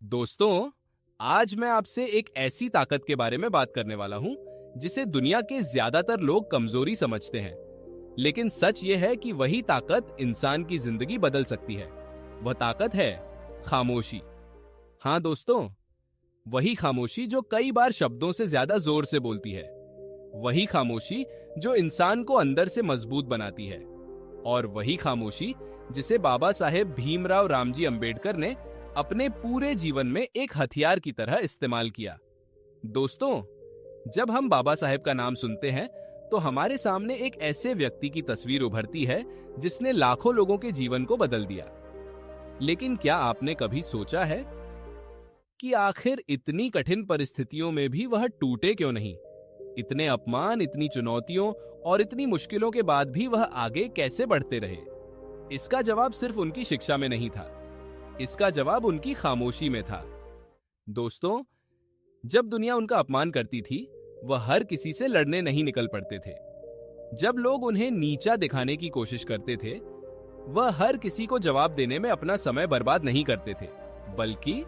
दोस्तों, आज मैं आपसे एक ऐसी ताकत के बारे में बात करने वाला हूं जिसे दुनिया के ज्यादातर लोग कमजोरी समझते हैं। लेकिन सच यह है कि वही ताकत इंसान की जिंदगी बदल सकती है। वह ताकत है खामोशी। हाँ दोस्तों, वही खामोशी जो कई बार शब्दों से ज्यादा जोर से बोलती है। वही खामोशी जो इंसान को अंदर से मजबूत बनाती है। और वही खामोशी जिसे बाबा साहेब भीमराव रामजी अंबेडकर ने अपने पूरे जीवन में एक हथियार की तरह इस्तेमाल किया। दोस्तों, जब हम बाबा साहेब का नाम सुनते हैं तो हमारे सामने एक ऐसे व्यक्ति की तस्वीर उभरती है जिसने लाखों लोगों के जीवन को बदल दिया। लेकिन क्या आपने कभी सोचा है कि आखिर इतनी कठिन परिस्थितियों में भी वह टूटे क्यों नहीं? इतने अपमान, इतनी चुनौतियों और इतनी मुश्किलों के बाद भी वह आगे कैसे बढ़ते रहे? इसका जवाब सिर्फ उनकी शिक्षा में नहीं था, इसका जवाब उनकी खामोशी में था। दोस्तों, जब दुनिया उनका अपमान करती थी, वह हर किसी से लड़ने नहीं निकल पड़ते थे। जब लोग उन्हें नीचा दिखाने की कोशिश करते थे, वह हर किसी को जवाब देने में अपना समय बर्बाद नहीं करते थे, बल्कि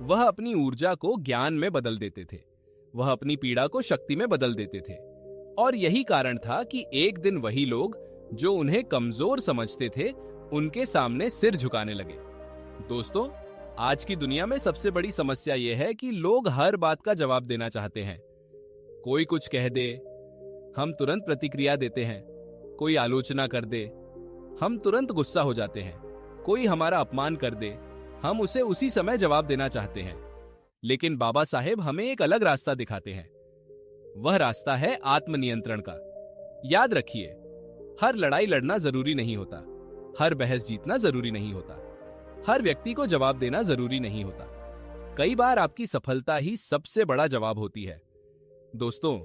वह अपनी ऊर्जा को ज्ञान में बदल देते थे। वह अपनी पीड़ा को शक्ति में बदल देते थे। और यही कारण था कि एक दिन वही लोग जो उन्हें कमजोर समझते थे, उनके सामने सिर झुकाने लगे। दोस्तों, आज की दुनिया में सबसे बड़ी समस्या यह है कि लोग हर बात का जवाब देना चाहते हैं। कोई कुछ कह दे, हम तुरंत प्रतिक्रिया देते हैं। कोई आलोचना कर दे, हम तुरंत गुस्सा हो जाते हैं। कोई हमारा अपमान कर दे, हम उसे उसी समय जवाब देना चाहते हैं। लेकिन बाबा साहेब हमें एक अलग रास्ता दिखाते हैं। वह रास्ता है आत्मनियंत्रण का। याद रखिए, हर लड़ाई लड़ना जरूरी नहीं होता, हर बहस जीतना जरूरी नहीं होता, हर व्यक्ति को जवाब देना जरूरी नहीं होता। कई बार आपकी सफलता ही सबसे बड़ा जवाब होती है। दोस्तों,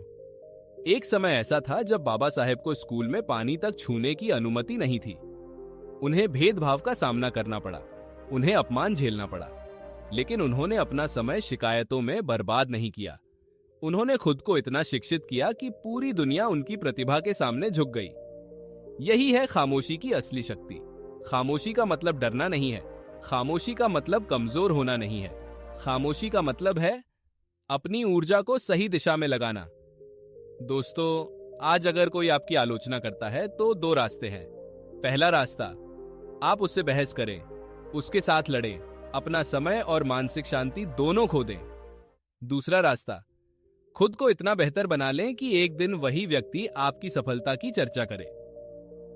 एक समय ऐसा था जब बाबा साहेब को स्कूल में पानी तक छूने की अनुमति नहीं थी। उन्हें भेदभाव का सामना करना पड़ा, उन्हें अपमान झेलना पड़ा। लेकिन उन्होंने अपना समय शिकायतों में बर्बाद नहीं किया। उन्होंने खुद को इतना शिक्षित किया कि पूरी दुनिया उनकी प्रतिभा के सामने झुक गई। यही है खामोशी की असली शक्ति। खामोशी का मतलब डरना नहीं है, खामोशी का मतलब कमजोर होना नहीं है। खामोशी का मतलब है अपनी ऊर्जा को सही दिशा में लगाना। दोस्तों, आज अगर कोई आपकी आलोचना करता है तो दो रास्ते हैं। पहला रास्ता, आप उससे बहस करें, उसके साथ लड़ें, अपना समय और मानसिक शांति दोनों खो दें। दूसरा रास्ता, खुद को इतना बेहतर बना लें कि एक दिन वही व्यक्ति आपकी सफलता की चर्चा करे।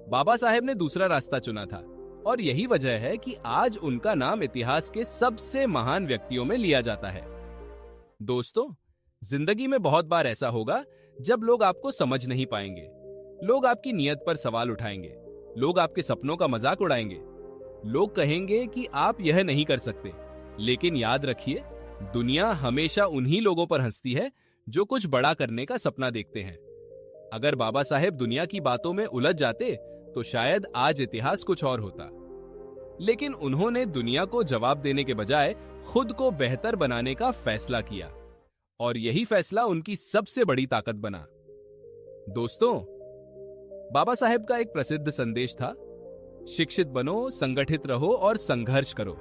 बाबा साहेब ने दूसरा रास्ता चुना था और यही वजह है कि आज उनका नाम इतिहास के सबसे महान व्यक्तियों में लिया जाता है। दोस्तों, जिंदगी में बहुत बार ऐसा होगा जब लोग आपको समझ नहीं पाएंगे। लोग आपकी नीयत पर सवाल उठाएंगे, लोग आपके सपनों का मजाक उड़ाएंगे, लोग कहेंगे कि आप यह नहीं कर सकते। लेकिन याद रखिए, दुनिया हमेशा उन्हीं लोगों पर हंसती है जो कुछ बड़ा करने का सपना देखते हैं। अगर बाबा साहेब दुनिया की बातों में उलझ जाते तो शायद आज इतिहास कुछ और होता। लेकिन उन्होंने दुनिया को जवाब देने के बजाय खुद को बेहतर बनाने का फैसला किया, और यही फैसला उनकी सबसे बड़ी ताकत बना। दोस्तों, बाबा साहेब का एक प्रसिद्ध संदेश था, शिक्षित बनो, संगठित रहो और संघर्ष करो।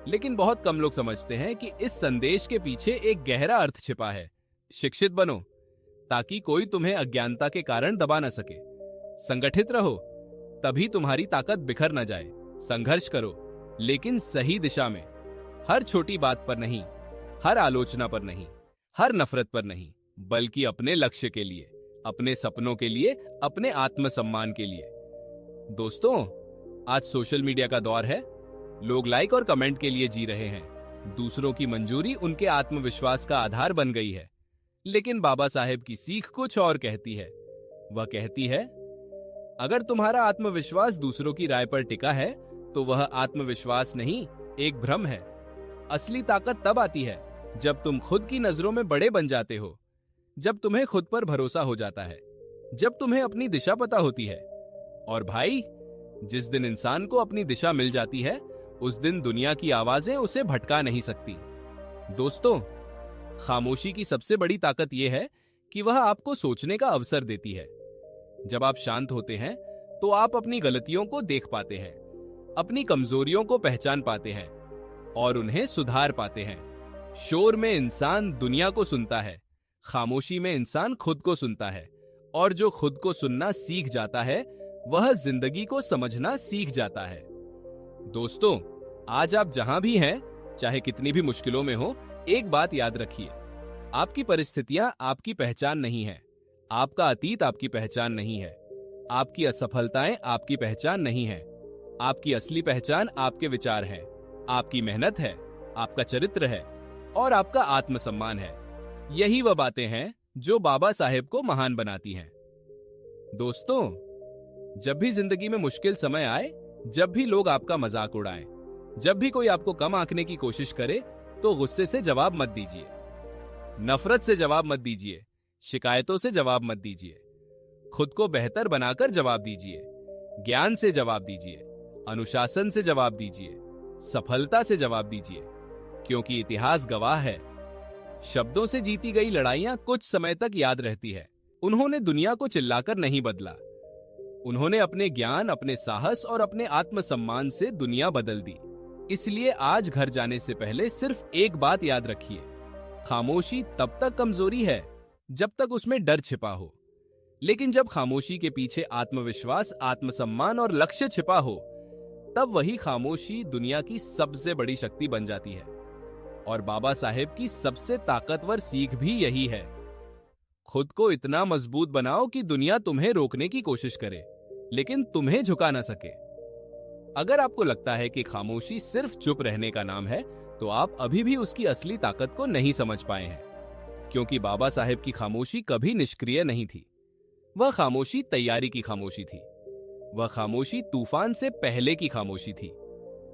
लेकिन बहुत कम लोग समझते हैं कि इस संदेश के पीछे एक गहरा अर्थ छिपा है। शिक्षित बनो ताकि कोई तुम्हें अज्ञानता के कारण दबा न सके। संगठित रहो तभी तुम्हारी ताकत बिखर न जाए। संघर्ष करो, लेकिन सही दिशा में। हर छोटी बात पर नहीं, हर आलोचना पर नहीं, हर नफरत पर नहीं, बल्कि अपने लक्ष्य के लिए, अपने सपनों के लिए, अपने आत्मसम्मान के लिए। दोस्तों, आज सोशल मीडिया का दौर है। लोग लाइक और कमेंट के लिए जी रहे हैं। दूसरों की मंजूरी उनके आत्मविश्वास का आधार बन गई है। लेकिन बाबा साहेब की सीख कुछ और कहती है। वह कहती है, अगर तुम्हारा आत्मविश्वास दूसरों की राय पर टिका है तो वह आत्मविश्वास नहीं, एक भ्रम है। असली ताकत तब आती है जब तुम खुद की नजरों में बड़े बन जाते हो, जब तुम्हें खुद पर भरोसा हो जाता है, जब तुम्हें अपनी दिशा पता होती है। और भाई, जिस दिन इंसान को अपनी दिशा मिल जाती है, उस दिन दुनिया की आवाजें उसे भटका नहीं सकती। दोस्तों, खामोशी की सबसे बड़ी ताकत यह है कि वह आपको सोचने का अवसर देती है। जब आप शांत होते हैं तो आप अपनी गलतियों को देख पाते हैं, अपनी कमजोरियों को पहचान पाते हैं और उन्हें सुधार पाते हैं। शोर में इंसान दुनिया को सुनता है, खामोशी में इंसान खुद को सुनता है, और जो खुद को सुनना सीख जाता है वह जिंदगी को समझना सीख जाता है। दोस्तों, आज आप जहां भी हैं, चाहे कितनी भी मुश्किलों में हो, एक बात याद रखिए, आपकी परिस्थितियां आपकी पहचान नहीं है, आपका अतीत आपकी पहचान नहीं है, आपकी असफलताएं आपकी पहचान नहीं है। आपकी असली पहचान आपके विचार हैं, आपकी मेहनत है, आपका चरित्र है और आपका आत्मसम्मान है। यही वह बातें हैं जो बाबा साहेब को महान बनाती हैं। दोस्तों, जब भी जिंदगी में मुश्किल समय आए, जब भी लोग आपका मजाक उड़ाएं, जब भी कोई आपको कम आंकने की कोशिश करे, तो गुस्से से जवाब मत दीजिए, नफरत से जवाब मत दीजिए, शिकायतों से जवाब मत दीजिए। खुद को बेहतर बनाकर जवाब दीजिए, ज्ञान से जवाब दीजिए, अनुशासन से जवाब दीजिए, सफलता से जवाब दीजिए, क्योंकि इतिहास गवाह है, शब्दों से जीती गई लड़ाइयां कुछ समय तक याद रहती है। उन्होंने दुनिया को चिल्लाकर नहीं बदला, उन्होंने अपने ज्ञान, अपने साहस और अपने आत्मसम्मान से दुनिया बदल दी। इसलिए आज घर जाने से पहले सिर्फ एक बात याद रखिए, खामोशी तब तक कमजोरी है जब तक उसमें डर छिपा हो, लेकिन जब खामोशी के पीछे आत्मविश्वास, आत्मसम्मान और लक्ष्य छिपा हो, तब वही खामोशी दुनिया की सबसे बड़ी शक्ति बन जाती है। और बाबा साहेब की सबसे ताकतवर सीख भी यही है, खुद को इतना मजबूत बनाओ कि दुनिया तुम्हें रोकने की कोशिश करे, लेकिन तुम्हें झुका ना सके। अगर आपको लगता है कि खामोशी सिर्फ चुप रहने का नाम है, तो आप अभी भी उसकी असली ताकत को नहीं समझ पाए हैं, क्योंकि बाबा साहेब की खामोशी कभी निष्क्रिय नहीं थी। वह खामोशी तैयारी की खामोशी थी, वह खामोशी तूफान से पहले की खामोशी थी।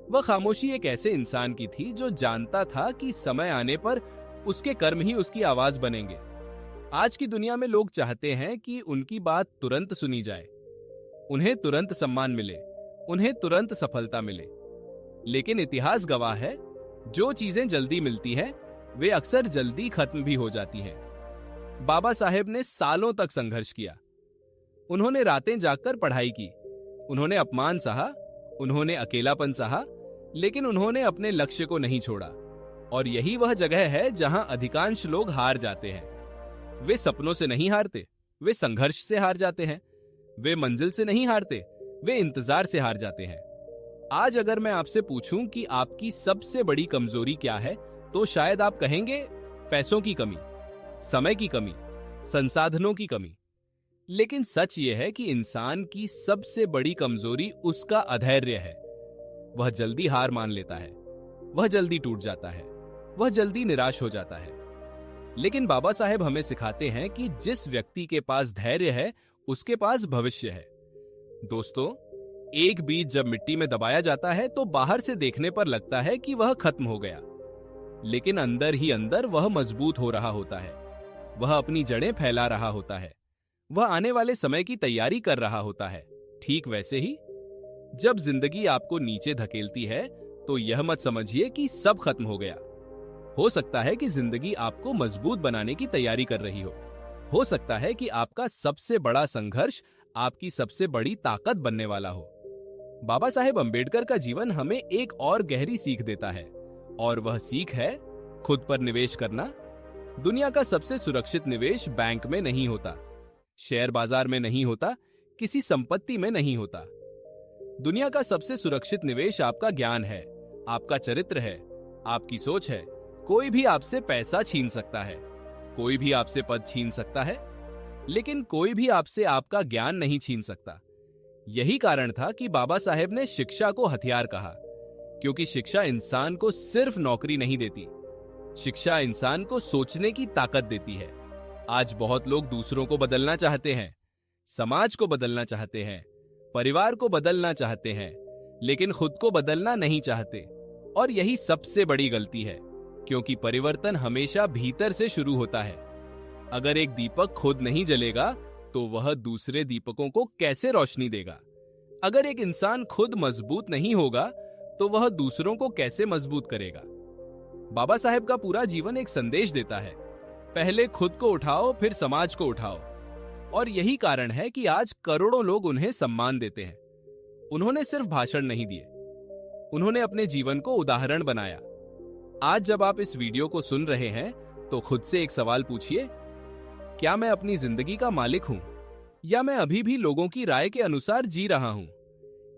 वह खामोशी एक ऐसे इंसान की थी जो जानता था कि समय आने पर उसके कर्म ही उसकी आवाज बनेंगे। आज की दुनिया में लोग चाहते हैं कि उनकी बात तुरंत सुनी जाए, उन्हें तुरंत सम्मान मिले, उन्हें तुरंत सफलता मिले। लेकिन इतिहास गवाह है, जो चीजें जल्दी मिलती हैं, वे अक्सर जल्दी खत्म भी हो जाती हैं। बाबा साहेब ने सालों तक संघर्ष किया, उन्होंने रातें जागकर पढ़ाई की, उन्होंने अपमान सहा, उन्होंने अकेलापन सहा, लेकिन उन्होंने अपने लक्ष्य को नहीं छोड़ा। और यही वह जगह है जहां अधिकांश लोग हार जाते हैं। वे सपनों से नहीं हारते, वे संघर्ष से हार जाते हैं। वे मंजिल से नहीं हारते, वे इंतजार से हार जाते हैं। आज अगर मैं आपसे पूछूं कि आपकी सबसे बड़ी कमजोरी क्या है, तो शायद आप कहेंगे पैसों की कमी, समय की कमी, संसाधनों की कमी। लेकिन सच यह है कि इंसान की सबसे बड़ी कमजोरी उसका अधैर्य है। वह जल्दी हार मान लेता है, वह जल्दी टूट जाता है, वह जल्दी निराश हो जाता है। लेकिन बाबा साहेब हमें सिखाते हैं कि जिस व्यक्ति के पास धैर्य है, उसके पास भविष्य है। दोस्तों, एक बीज जब मिट्टी में दबाया जाता है तो बाहर से देखने पर लगता है कि वह खत्म हो गया, लेकिन अंदर ही अंदर वह मजबूत हो रहा होता है, वह अपनी जड़ें फैला रहा होता है, वह आने वाले समय की तैयारी कर रहा होता है। ठीक वैसे ही जब जिंदगी आपको नीचे धकेलती है, तो यह मत समझिए कि सब खत्म हो गया। हो सकता है कि जिंदगी आपको मजबूत बनाने की तैयारी कर रही हो सकता है कि आपका सबसे बड़ा संघर्ष आपकी सबसे बड़ी ताकत बनने वाला हो। बाबा साहेब अंबेडकर का जीवन हमें एक और गहरी सीख देता है, और वह सीख है खुद पर निवेश करना। दुनिया का सबसे सुरक्षित निवेश बैंक में नहीं होता, शेयर बाजार में नहीं होता, किसी संपत्ति में नहीं होता। दुनिया का सबसे सुरक्षित निवेश आपका ज्ञान है, आपका चरित्र है, आपकी सोच है। कोई भी आपसे पैसा छीन सकता है, कोई भी आपसे पद छीन सकता है, लेकिन कोई भी आपसे आपका ज्ञान नहीं छीन सकता। यही कारण था कि बाबा साहेब ने शिक्षा को हथियार कहा, क्योंकि शिक्षा इंसान को सिर्फ नौकरी नहीं देती, शिक्षा इंसान को सोचने की ताकत देती है। आज बहुत लोग दूसरों को बदलना चाहते हैं, समाज को बदलना चाहते हैं, परिवार को बदलना चाहते हैं, लेकिन खुद को बदलना नहीं चाहते। और यही सबसे बड़ी गलती है, क्योंकि परिवर्तन हमेशा भीतर से शुरू होता है। अगर एक दीपक खुद नहीं जलेगा, तो वह दूसरे दीपकों को कैसे रोशनी देगा? अगर एक इंसान खुद मजबूत नहीं होगा, तो वह दूसरों को कैसे मजबूत करेगा? बाबा साहेब का पूरा जीवन एक संदेश देता है, पहले खुद को उठाओ, फिर समाज को उठाओ। और यही कारण है कि आज करोड़ों लोग उन्हें सम्मान देते हैं। उन्होंने सिर्फ भाषण नहीं दिए, उन्होंने अपने जीवन को उदाहरण बनाया। आज जब आप इस वीडियो को सुन रहे हैं तो खुद से एक सवाल पूछिए, क्या मैं अपनी जिंदगी का मालिक हूं या मैं अभी भी लोगों की राय के अनुसार जी रहा हूं?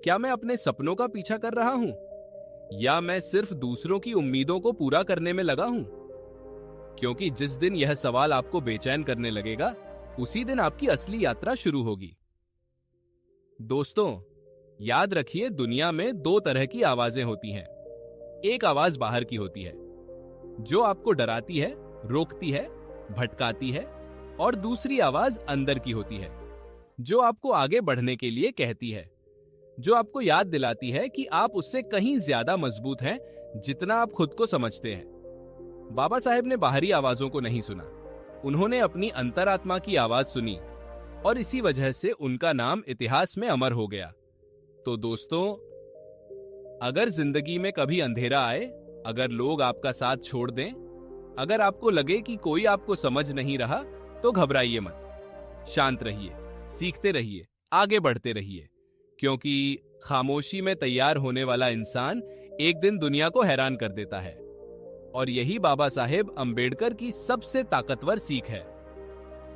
क्या मैं अपने सपनों का पीछा कर रहा हूं या मैं सिर्फ दूसरों की उम्मीदों को पूरा करने में लगा हूं? क्योंकि जिस दिन यह सवाल आपको बेचैन करने लगेगा, उसी दिन आपकी असली यात्रा शुरू होगी। दोस्तों, याद रखिए, दुनिया में दो तरह की आवाजें होती हैं। एक आवाज बाहर की होती है, जो आपको डराती है, रोकती है, भटकाती है, और दूसरी आवाज अंदर की होती है, जो आपको आगे बढ़ने के लिए कहती है, जो आपको याद दिलाती है कि आप उससे कहीं ज्यादा मजबूत हैं जितना आप खुद को समझते हैं। बाबा साहेब ने बाहरी आवाजों को नहीं सुना, उन्होंने अपनी अंतरात्मा की आवाज सुनी, और इसी वजह से उनका नाम इतिहास में अमर हो गया। तो दोस्तों, अगर जिंदगी में कभी अंधेरा आए, अगर लोग आपका साथ छोड़ दें, अगर आपको लगे कि कोई आपको समझ नहीं रहा, तो घबराइए मत। शांत रहिए, सीखते रहिए, आगे बढ़ते रहिए, क्योंकि खामोशी में तैयार होने वाला इंसान एक दिन दुनिया को हैरान कर देता है। और यही बाबा साहेब अंबेडकर की सबसे ताकतवर सीख है।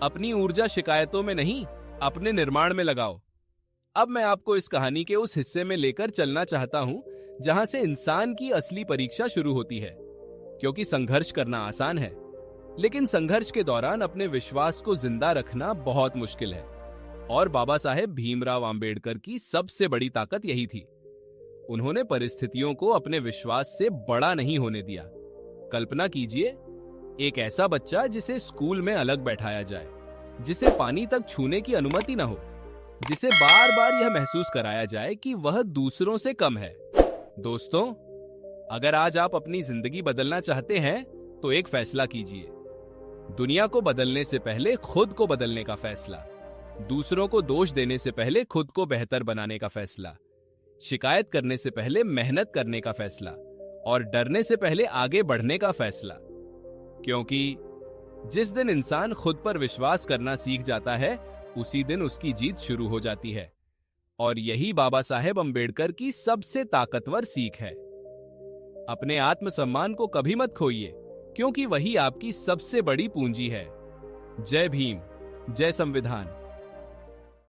अपनी ऊर्जा शिकायतों में नहीं, अपने निर्माण में लगाओ। अब मैं आपको इस कहानी के उस हिस्से में लेकर चलना चाहता हूं जहां से इंसान की असली परीक्षा शुरू होती है। क्योंकि संघर्ष करना आसान है, लेकिन संघर्ष के दौरान अपने विश्वास को जिंदा रखना बहुत मुश्किल है। और बाबा साहेब भीमराव अंबेडकर की सबसे बड़ी ताकत यही थी। उन्होंने परिस्थितियों को अपने विश्वास से बड़ा नहीं होने दिया। कल्पना कीजिए, एक ऐसा बच्चा जिसे स्कूल में अलग बैठाया जाए, जिसे पानी तक छूने की अनुमति न हो, जिसे बार बार यह महसूस कराया जाए कि वह दूसरों से कम है। दोस्तों, अगर आज आप अपनी जिंदगी बदलना चाहते हैं तो एक फैसला कीजिए। दुनिया को बदलने से पहले खुद को बदलने का फैसला, दूसरों को दोष देने से पहले खुद को बेहतर बनाने का फैसला, शिकायत करने से पहले मेहनत करने का फैसला, और डरने से पहले आगे बढ़ने का फैसला। क्योंकि जिस दिन इंसान खुद पर विश्वास करना सीख जाता है, उसी दिन उसकी जीत शुरू हो जाती है। और यही बाबा साहेब अंबेडकर की सबसे ताकतवर सीख है। अपने आत्मसम्मान को कभी मत खोइए, क्योंकि वही आपकी सबसे बड़ी पूंजी है। जय भीम, जय संविधान।